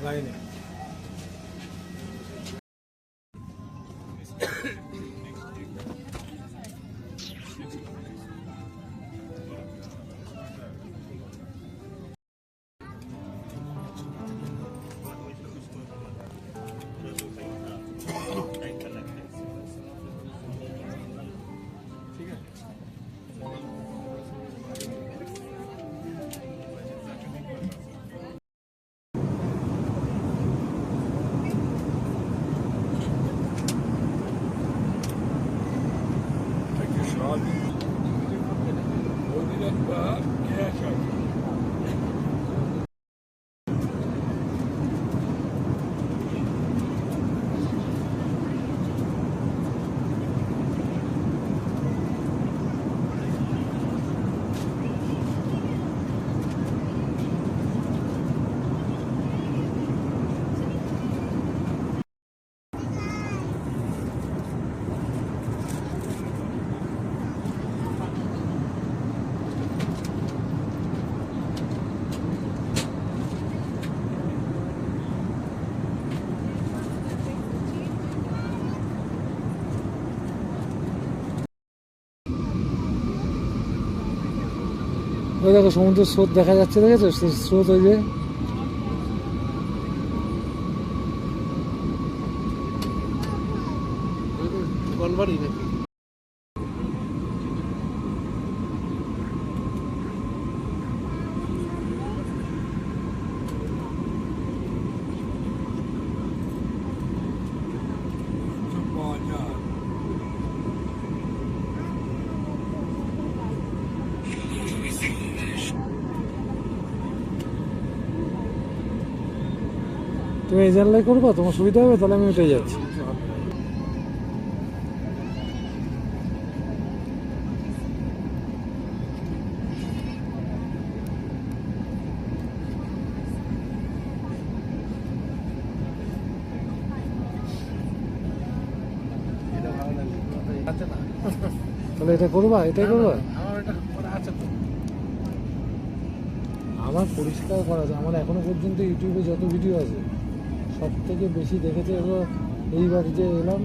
লাইনে। ওই দেখো সমুদ্রের স্রোত দেখা যাচ্ছে, দেখেছো স্রোত? ওই যে কলবাড়ি নাকি তুমি এই জানলাই করবো, তোমার সুবিধা হবে, তাহলে আমি উঠে যাচ্ছি। তাহলে এটা করবা, এটাই করবা? আমার পরিষ্কার করা আছে। আমার এখনো পর্যন্ত ইউটিউবে যত ভিডিও আছে সব থেকে বেশি দেখেছে হলো এইবার যে এলাম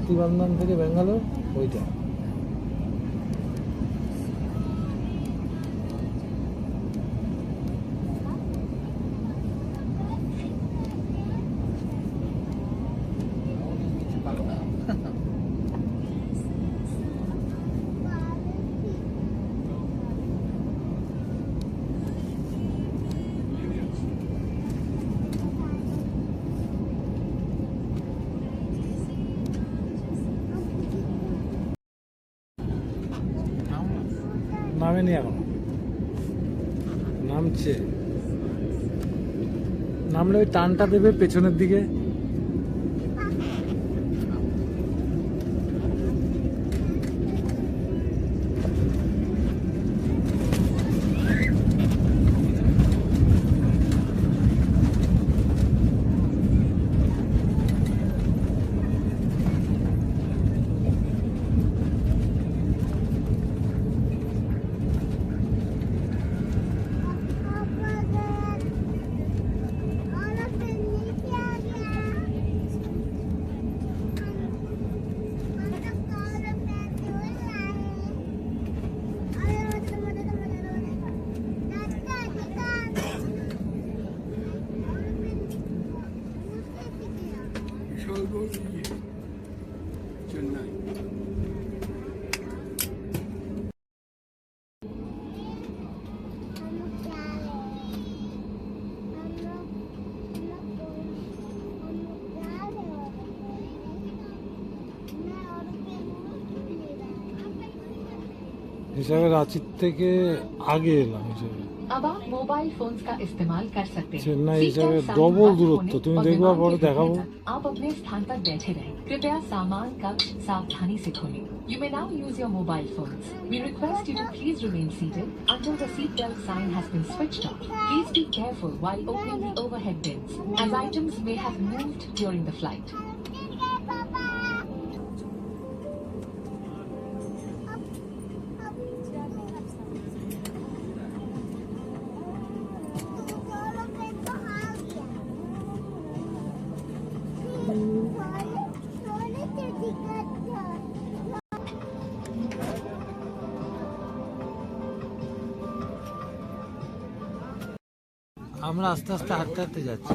ত্রিবান্ধন থেকে ব্যাঙ্গালোর, ওইটা। নামেনি এখন, নামছে। নামলে ওই টানটা দেবে পেছনের দিকে। হিসাবে রাঁচির থেকে আগে এলাম হিসাবে। अब आप मोबाइल फोन्स का इस्तेमाल कर सकते हैं। चेन्नई हिसाब से डबल दूरत्व, तुम देखबा परे देखाबो। आप अपने स्थान पर बैठे रहें। कृपया सामान कक्ष सावधानी से खोलें। You may now use your mobile phones. We request you to please remain seated until the seat belt sign has been switched off. Please be careful while opening the overhead bins, as items may have moved during the flight. আমরা আস্তে আস্তে হাঁটতে হাঁটতে যাচ্ছি।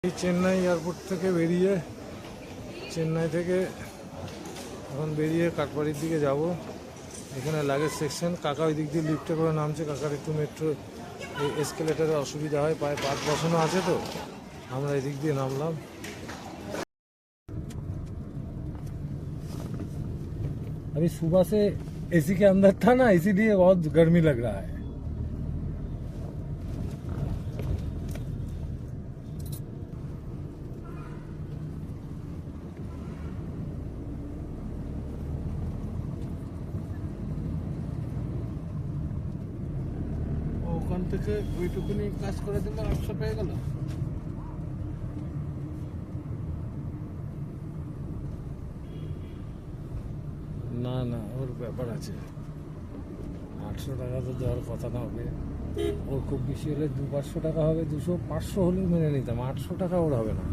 এই Chennai airport থেকে বেরিয়ে, চেন্নাই থেকে এখন বেরিয়ে কাঠবাড়ির দিকে যাব। এখানে লাগেজ সেকশন, কাকা ওই দিক দিয়ে লিফটে করে নামছে, কাকার একটু মেট্রো এই এসকেলেটারে অসুবিধা হয়, পায়ে পাত বসানো আছে তো, আমরা এদিক দিয়ে নামলাম। अभी सुबह से एसी के अंदर था ना, इसीलिए बहुत गर्मी लग रहा है। ওখান থেকে ওইটুকুনি কাজ করে দিলে 800 পেয়ে গেল। না না, ওর ব্যাপার আছে, 800 টাকা তো দেওয়ার কথা না হবে ওর, খুব বেশি হলে 200-500 টাকা হবে, 200-500 হলেও মেনে নিতাম, 800 টাকা ওর হবে না।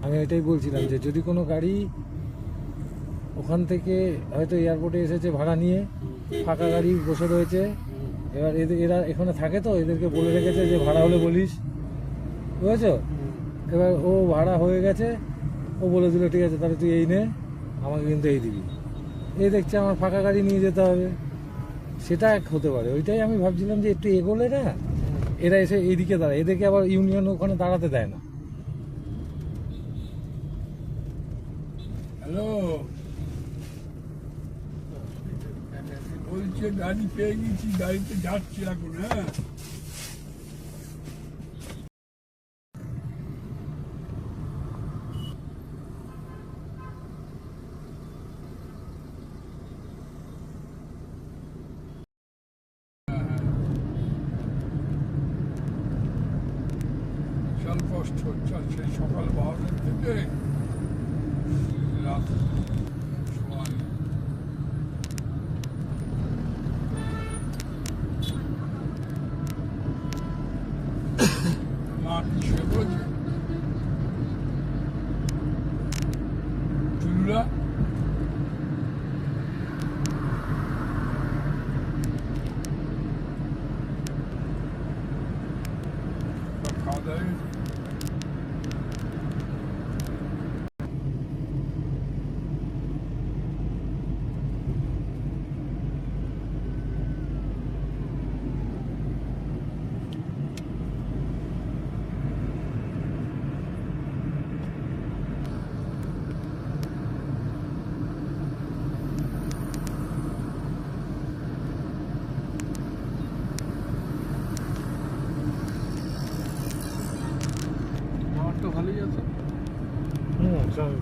আমি এটাই বলছিলাম যে যদি কোনো গাড়ি ওখান থেকে হয়তো এয়ারপোর্টে এসেছে ভাড়া নিয়ে, ফাঁকা গাড়ি বসে রয়েছে, এবার এরা এখানে থাকে তো, এদেরকে বলে রেখেছে যে ভাড়া হলে বলিস, বুঝেছো? এবার ও ভাড়া হয়ে গেছে, ও বলে দিল ঠিক আছে তাহলে তুই এই নে, আমাকে কিন্তু এই দিবি, এই দেখছে আমার ফাঁকা গাড়ি নিয়ে যেতে হবে, সেটা এক হতে পারে। ওইটাই আমি ভাবছিলাম যে একটু এগোলে না এরা এসে এইদিকে দাঁড়ায়, এদেরকে আবার ইউনিয়ন ওখানে দাঁড়াতে দেয় না। হ্যালো, বলছে গাড়ি পেয়ে গেছি, গাড়িতে যাচ্ছি এখন। হ্যাঁ, বিশাল কষ্ট হচ্ছে সেই সকাল 12টা থেকে রাত সময়। মাঠ শুয়ে পড়েছে চুলুরা, খাওয়া দাওয়া হয়েছে? আমার তো ভালোই আছে। চল।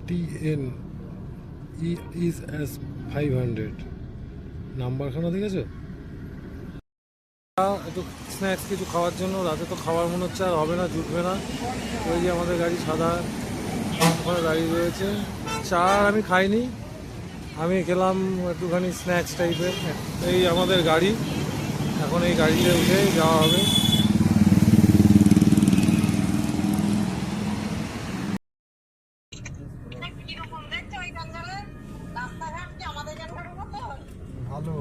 TN-ES 500 নাম্বারখানা দেখেছো? একটু স্ন্যাক্স কিছু খাওয়ার জন্য, রাতে তো খাবার মনে হচ্ছে আর হবে না, জুটবে না। ওই যে আমাদের গাড়ি সাদা ওখানে দাঁড়িয়ে রয়েছে, চা আমি খাইনি, আমি খেলাম একটুখানি স্ন্যাক্স টাইপের। এই আমাদের গাড়ি, এখন এই গাড়িতে উঠে যাওয়া হবে। ভালো